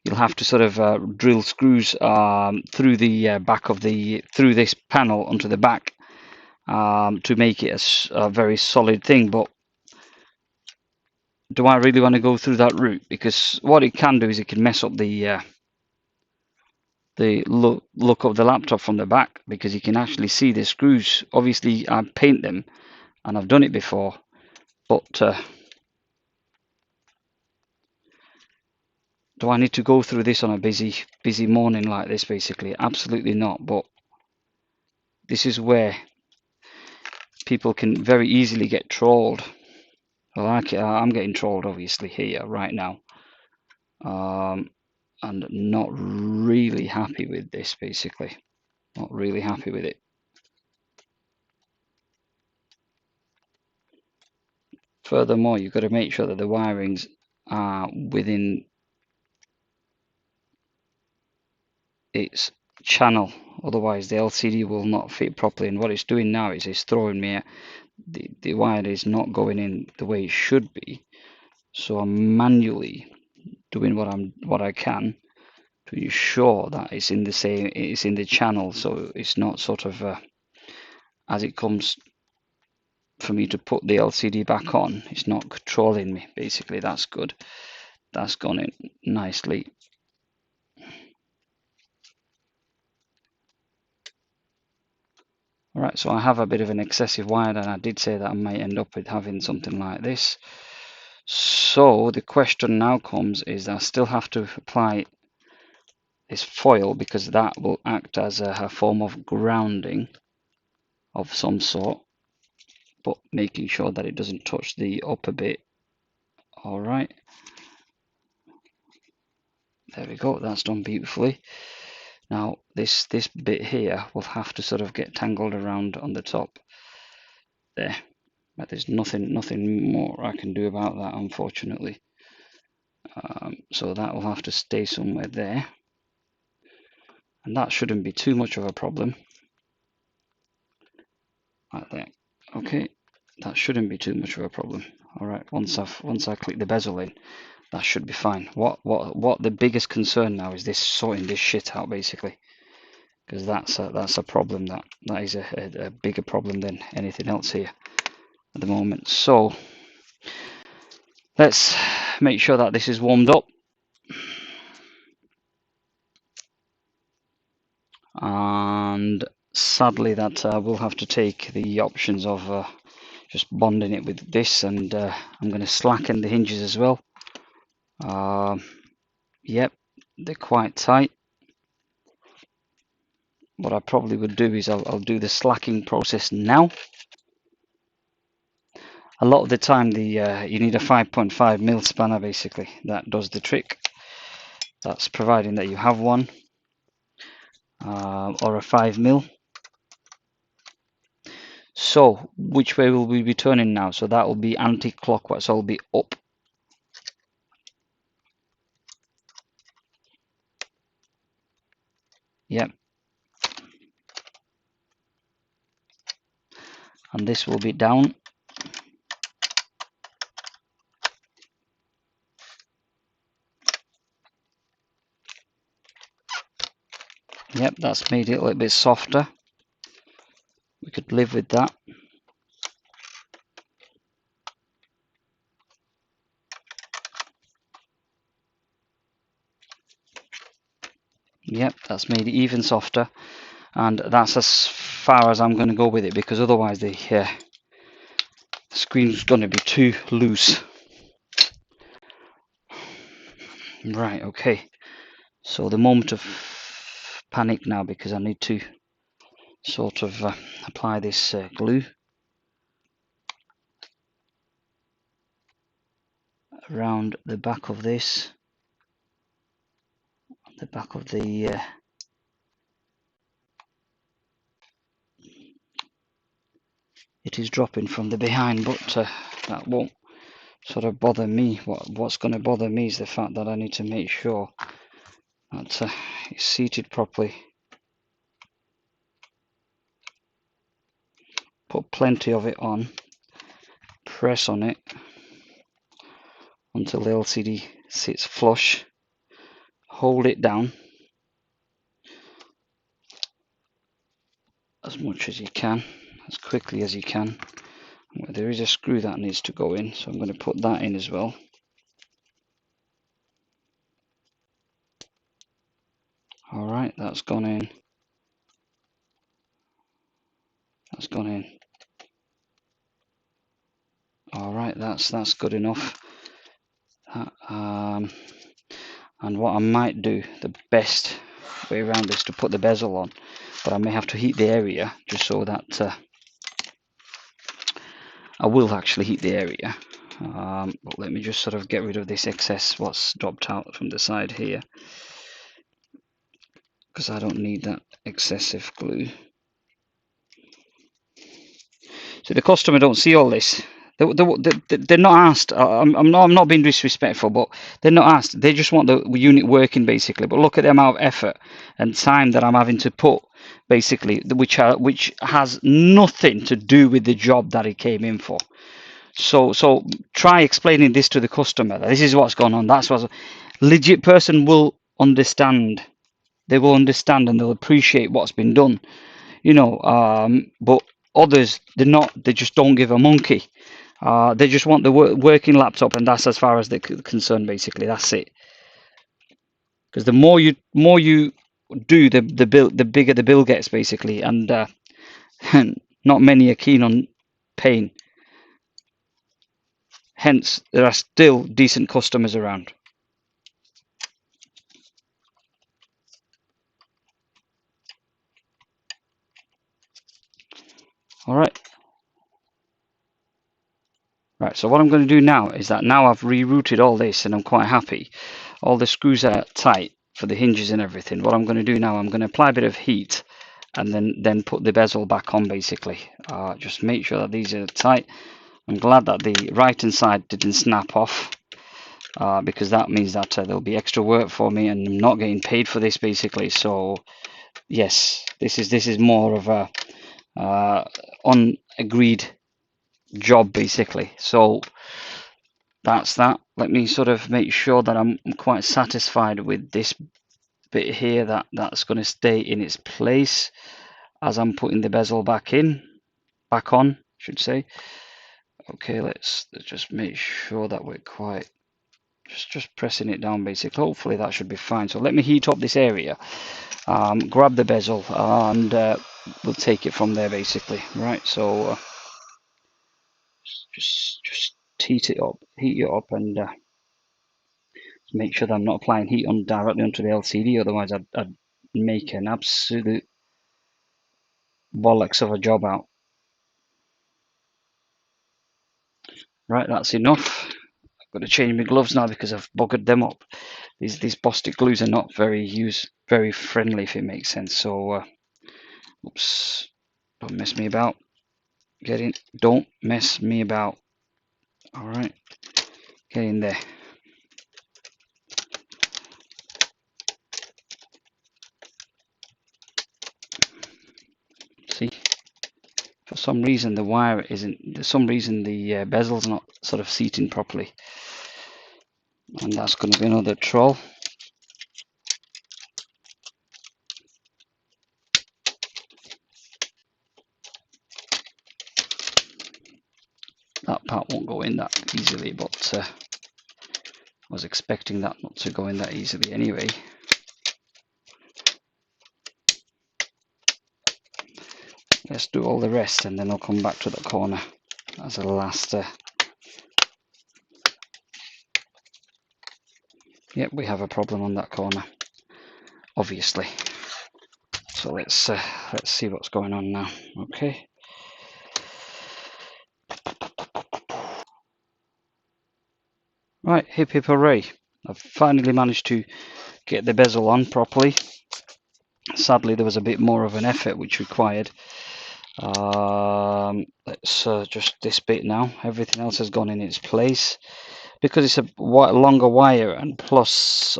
You'll have to sort of drill screws through the back of through this panel onto the back to make it a very solid thing. But do I really want to go through that route? Because what it can do is it can mess up the the look of the laptop from the back, because you can actually see the screws. Obviously I paint them and I've done it before, but do I need to go through this on a busy morning like this? Basically, absolutely not. But this is where people can very easily get trolled. Well, I'm getting trolled obviously here right now, and not really happy with this. Basically, not really happy with it. Furthermore, you've got to make sure that the wirings are within its channel, otherwise the LCD will not fit properly. And what it's doing now is it's throwing me the wire is not going in the way it should be, so I'm manually doing what I can to ensure that it's in the channel, so it's not sort of as it comes for me to put the LCD back on, it's not controlling me. Basically, that's good. That's gone in nicely. Alright, so I have a bit of an excessive wire, and I did say that I might end up with having something like this. So the question now comes is I still have to apply this foil, because that will act as a form of grounding of some sort, but making sure that it doesn't touch the upper bit. Alright, there we go, that's done beautifully. Now this bit here will have to sort of get tangled around on the top there, but there's nothing more I can do about that, unfortunately. So that will have to stay somewhere there, and that shouldn't be too much of a problem. Like that. Okay, that shouldn't be too much of a problem. All right, once I click the bezel in, that should be fine. What the biggest concern now is this sorting this shit out, basically, because that's a problem. That is a bigger problem than anything else here at the moment. So let's make sure that this is warmed up, and sadly that we'll have to take the options of just bonding it with this, and I'm going to slacken the hinges as well. Yep, they're quite tight. What I probably would do is I'll do the slacking process now. A lot of the time you need a 5.5 mil spanner, basically. That does the trick. That's providing that you have one, or a 5 mil. So which way will we be turning now? So that will be anti-clockwise, so it'll be up. Yep. And this will be down. Yep, that's made it a little bit softer. We could live with that. Yep, that's made it even softer, and that's as far as I'm going to go with it, because otherwise the screen's going to be too loose. Right, okay, so the moment of panic now, because I need to sort of apply this glue around the back of this, the back of the it is dropping from the behind, but that won't sort of bother me. What's going to bother me is the fact that I need to make sure that it's seated properly. Put plenty of it on, press on it until the LCD sits flush, hold it down as much as you can, as quickly as you can. There is a screw that needs to go in, so I'm going to put that in as well. Alright, that's gone in. That's gone in. All right, that's good enough. And what I might do, the best way around is to put the bezel on, but I may have to heat the area just so that I will actually heat the area. But let me just sort of get rid of this excess, what's dropped out from the side here, because I don't need that excessive glue. So the customer don't see all this. They're not asked. I'm not being disrespectful, but they're not asked. They just want the unit working basically. But look at the amount of effort and time that I'm having to put, basically, which has nothing to do with the job that it came in for. So try explaining this to the customer. This is what's going on. That's what legit person will understand. They will understand and they'll appreciate what's been done. But others, they're not. They just don't give a monkey. They just want the working laptop, and that's as far as they're concerned. Basically, that's it. Because the more you do, the bigger the bill gets, basically, and not many are keen on paying. Hence, there are still decent customers around. All right. Right, so what I'm going to do now is that now I've rerouted all this and I'm quite happy. All the screws are tight for the hinges and everything. What I'm going to do now, I'm going to apply a bit of heat and then put the bezel back on, basically. Just make sure that these are tight. I'm glad that the right hand side didn't snap off, because that means that there'll be extra work for me and I'm not getting paid for this, basically. So yes, this is more of a unagreed job, basically. So that's that. Let me sort of make sure that I'm quite satisfied with this bit here, that's going to stay in its place as I'm putting the bezel back on, I should say. Okay, let's just make sure that we're quite just pressing it down, basically. Hopefully that should be fine. So let me heat up this area, grab the bezel, and we'll take it from there, basically. Right, so just heat it up, and make sure that I'm not applying heat directly onto the LCD, otherwise I'd make an absolute bollocks of a job out. Right, that's enough. I've got to change my gloves now because I've buggered them up. These Bostik glues are not very friendly, if it makes sense. So, oops, don't mess me about. Don't mess me about. All right, get in there. See, for some reason the wire isn't. For some reason the bezel's not sort of seating properly, and that's going to be another troll. That part won't go in that easily, but I was expecting that not to go in that easily anyway. Let's do all the rest and then I'll come back to the corner as a last. Yep, we have a problem on that corner, obviously. So let's see what's going on now. Okay. Right, hip hip hooray! I've finally managed to get the bezel on properly. Sadly, there was a bit more of an effort which required. Let's just this bit now. Everything else has gone in its place. Because it's a longer wire, and plus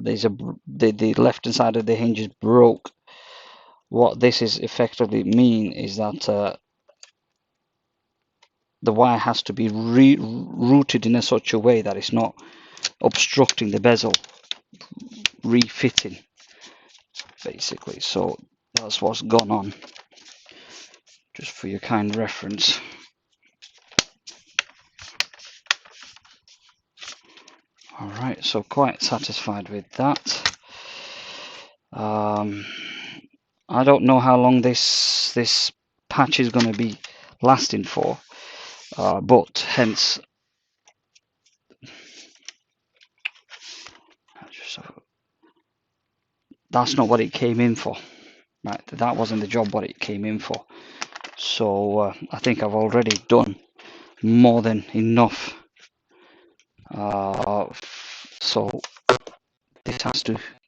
there's the left hand side of the hinge is broke. What this is effectively mean is that the wire has to be routed in such a way that it's not obstructing the bezel refitting, basically. So that's what's gone on, just for your kind reference. Alright, so quite satisfied with that. I don't know how long this patch is going to be lasting for, but hence that's not what it came in for. Right, that wasn't the job what it came in for. So I think I've already done more than enough. So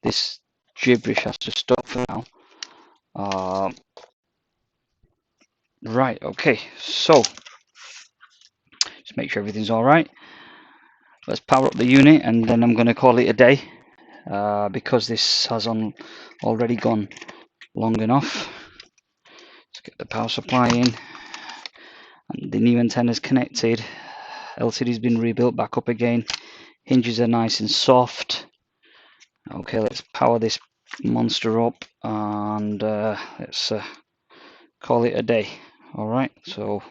this gibberish has to stop for now. Right, okay, so just make sure everything's all right. Let's power up the unit, and then I'm going to call it a day, because this has already gone long enough. Let's get the power supply in, and the new antenna's connected. LCD's been rebuilt back up again. Hinges are nice and soft. Okay, let's power this monster up, and let's call it a day. All right, so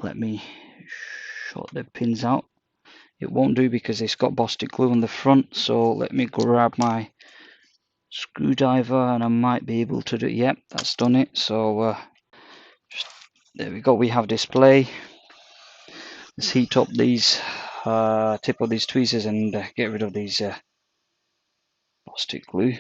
let me short the pins out. It won't do because it's got Bostik glue on the front, so let me grab my screwdriver and I might be able to do it. Yep, that's done it. So there we go, we have display. Let's heat up these tip of these tweezers and get rid of these Bostik glue.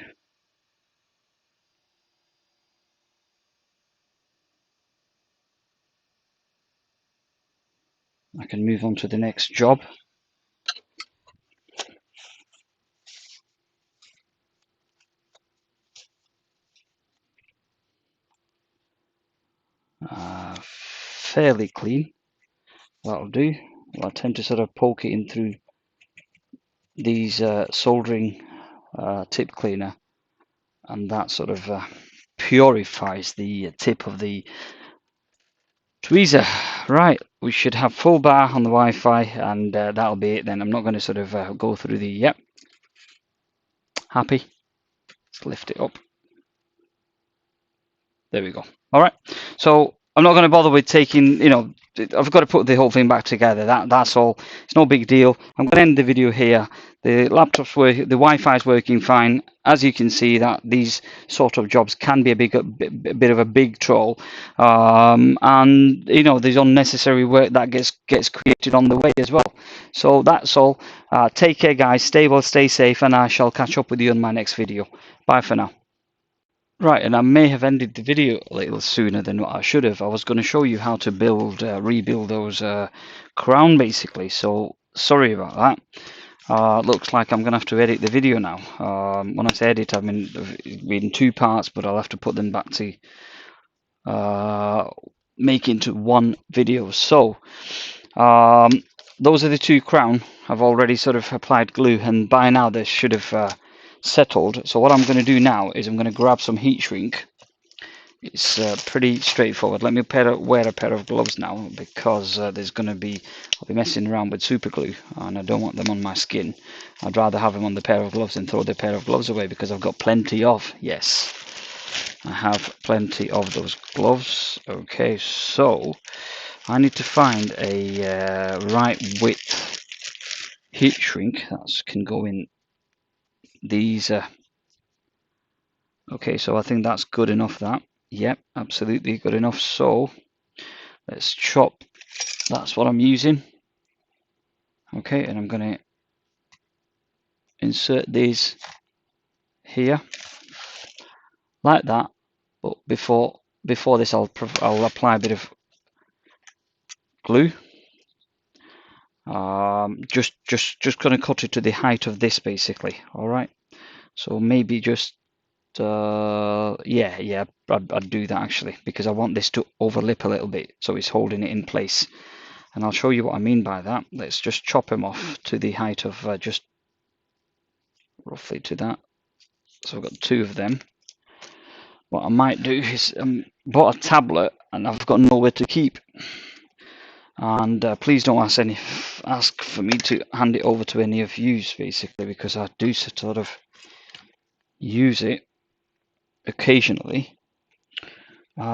I can move on to the next job. Fairly clean, that'll do. I tend to sort of poke it in through these soldering tip cleaner, and that sort of purifies the tip of the tweezer. Right, we should have full bar on the Wi-Fi, and that'll be it then. I'm not going to sort of go through the, yep, happy. Let's lift it up. There we go. All right, so I'm not going to bother with taking, I've got to put the whole thing back together. That's all. It's no big deal. I'm going to end the video here. The laptop's working, the Wi-Fi is working fine. As you can see, that these sort of jobs can be a bit of a big troll, and there's unnecessary work that gets created on the way as well. So that's all. Take care, guys. Stay well, stay safe, and I shall catch up with you in my next video. Bye for now. Right, and I may have ended the video a little sooner than what I should have. I was going to show you how to rebuild those crown, basically. So sorry about that. Looks like I'm going to have to edit the video now. When I say edit, I mean in two parts, but I'll have to put them back to make into one video. So those are the two crown. I've already sort of applied glue, and by now they should have settled. So what I'm going to do now is I'm going to grab some heat shrink. It's pretty straightforward. Let me wear a pair of gloves now, because there's going to be, I'll be messing around with super glue, and I don't want them on my skin. I'd rather have them on the pair of gloves than throw the pair of gloves away, because I've got plenty of, yes, I have plenty of those gloves. Okay, so I need to find a right width heat shrink that can go in these. Okay, so I think that's good enough. That, yep, absolutely good enough. So let's chop. That's what I'm using. Okay, and I'm going to insert these here like that. But before this, I'll apply a bit of glue. Just going to cut it to the height of this, basically. All right. So maybe just yeah, I'd do that actually, because I want this to overlap a little bit, so it's holding it in place. And I'll show you what I mean by that. Let's just chop them off to the height of just roughly to that. So I've got two of them. What I might do is bought a tablet and I've got nowhere to keep. And please don't ask for me to hand it over to any of you, basically, because I do sort of use it occasionally. This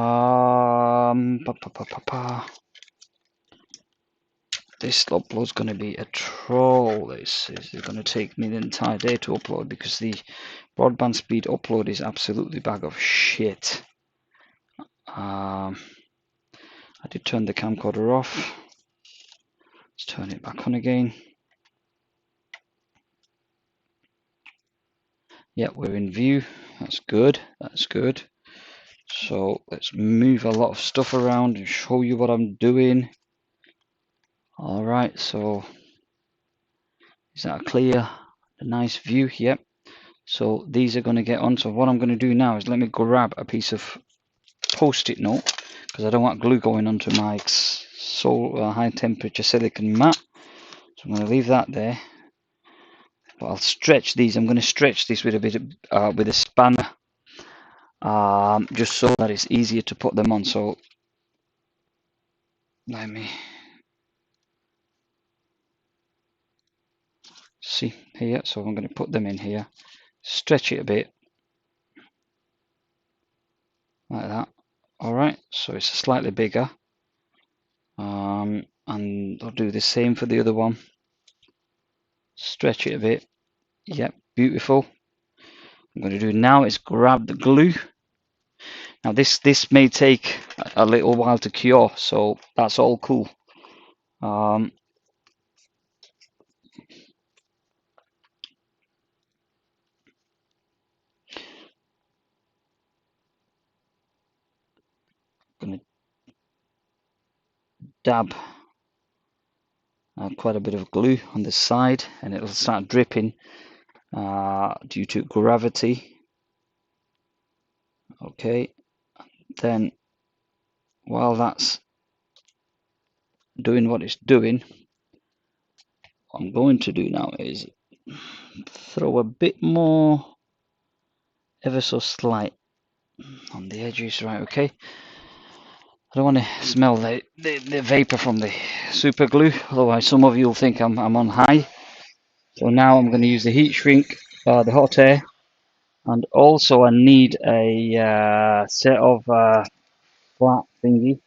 upload's going to be a troll. This is going to take me the entire day to upload, because the Broadband speed upload is absolutely bag of shit. I did turn the camcorder off. Let's turn it back on again. Yeah, we're in view. That's good. That's good. So let's move a lot of stuff around and show you what I'm doing. Alright, so is that a clear, a nice view? Yep. So these are going to get on. So what I'm going to do now is let me grab a piece of post-it note, because I don't want glue going onto my high temperature silicon mat. So I'm going to leave that there. But I'll stretch these. I'm going to stretch this with a bit of, with a spanner, just so that it's easier to put them on. So let me see here. So I'm going to put them in here, stretch it a bit like that. All right. So it's slightly bigger, and I'll do the same for the other one. Stretch it a bit. Yep, beautiful. I'm going to do now is grab the glue. Now this may take a little while to cure, so that's all cool. Gonna dab quite a bit of glue on the side, and it'll start dripping due to gravity. Okay, then while that's doing what it's doing, what I'm going to do now is throw a bit more, ever so slight, on the edges. Right, okay. I don't want to smell the vapor from the super glue, otherwise some of you will think I'm on high. So now I'm going to use the heat shrink, the hot air, and also I need a set of flat thingy,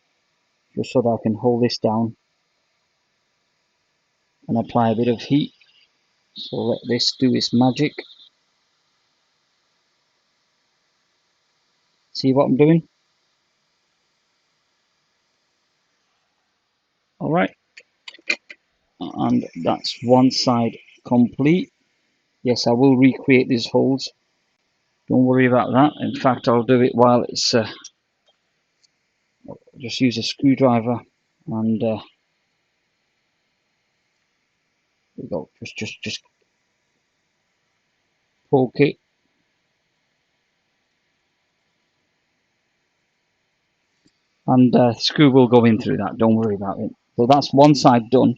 just so that I can hold this down and apply a bit of heat. So let this do its magic. See what I'm doing? Alright, and that's one side complete. Yes, I will recreate these holes. Don't worry about that. In fact, I'll do it while it's just use a screwdriver and there we go. Just poke it. And screw will go in through that, don't worry about it. So that's one side done.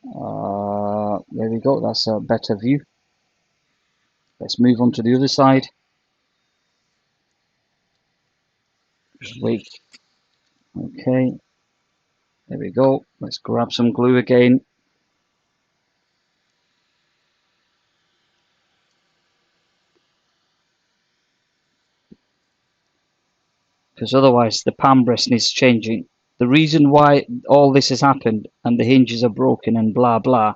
There we go, that's a better view. Let's move on to the other side. Just wait. Okay, there we go. Let's grab some glue again. Because otherwise the palm rest needs changing. The reason why all this has happened and the hinges are broken and blah blah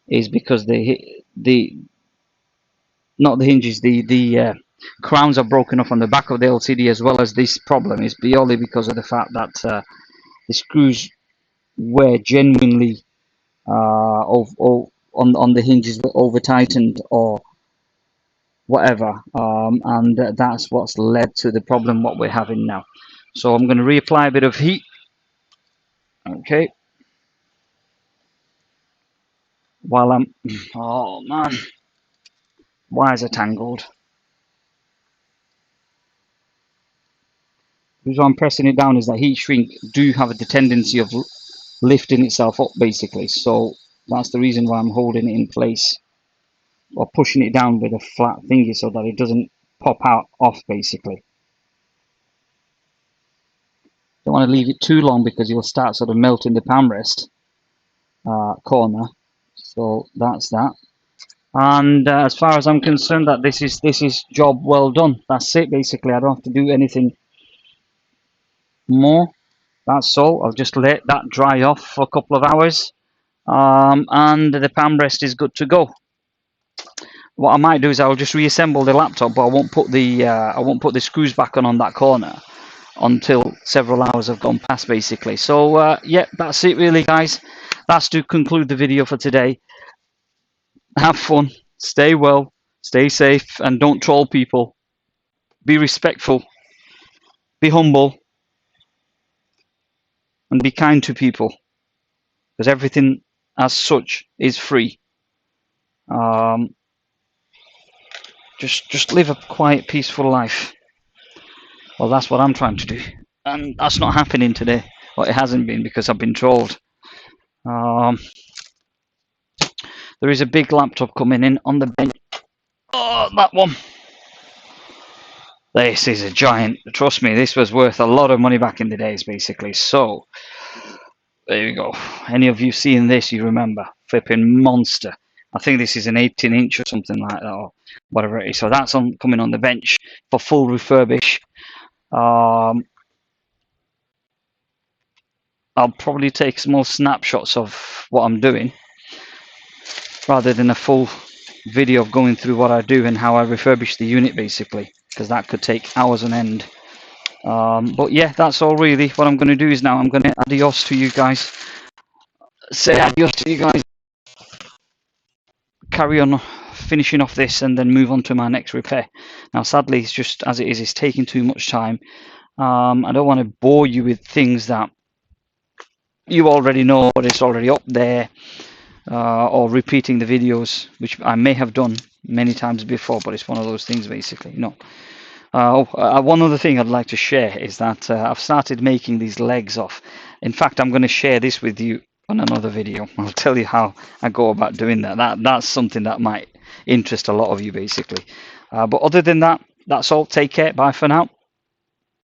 is because the not the hinges, the crowns are broken off on the back of the LCD, as well as this problem is purely because of the fact that the screws were genuinely on the hinges over tightened or whatever, and that's what's led to the problem what we're having now. So I'm going to reapply a bit of heat. Okay, while I'm oh man, wires are tangled. The reason I'm pressing it down is that heat shrink do have the tendency of lifting itself up, basically. So that's the reason why I'm holding it in place or pushing it down with a flat thingy so that it doesn't pop out off, basically. Don't want to leave it too long because you'll start sort of melting the palm rest corner. So that's that. And as far as I'm concerned, that this is job well done. That's it, basically. I don't have to do anything more. That's all. I'll just let that dry off for a couple of hours, and the palm rest is good to go. what I might do is I'll just reassemble the laptop, but I won't put the screws back on that corner until several hours have gone past, basically. So yeah, that's it really, guys. That's to conclude the video for today. Have fun, stay well, stay safe, and don't troll people. Be respectful, be humble, and be kind to people, because everything as such is free. Just live a quiet, peaceful life. Well, that's what I'm trying to do, and that's not happening today. Well, it hasn't been, because I've been trolled. There is a big laptop coming in on the bench. Oh, that one. This is a giant. Trust me, this was worth a lot of money back in the days, basically. So, there you go. Any of you seeing this, you remember. Flipping monster. I think this is an 18-inch or something like that, or whatever it is. So that's coming on the bench for full refurbish. I'll probably take some more snapshots of what I'm doing, rather than a full video of going through what I do and how I refurbish the unit, basically, because that could take hours on end. But yeah, that's all really. What I'm going to do is now I'm going to adios to you guys. Say adios to you guys. Carry on finishing off this and then move on to my next repair. Now, sadly, it's just as it is, it's taking too much time. I don't want to bore you with things that you already know, but it's already up there, or repeating the videos, which I may have done many times before, but it's one of those things, basically, you know. One other thing I'd like to share is that I've started making these legs off. In fact, I'm going to share this with you on another video. I'll tell you how I go about doing that. That's something that might interest a lot of you, basically. But other than that, that's all. Take care. Bye for now.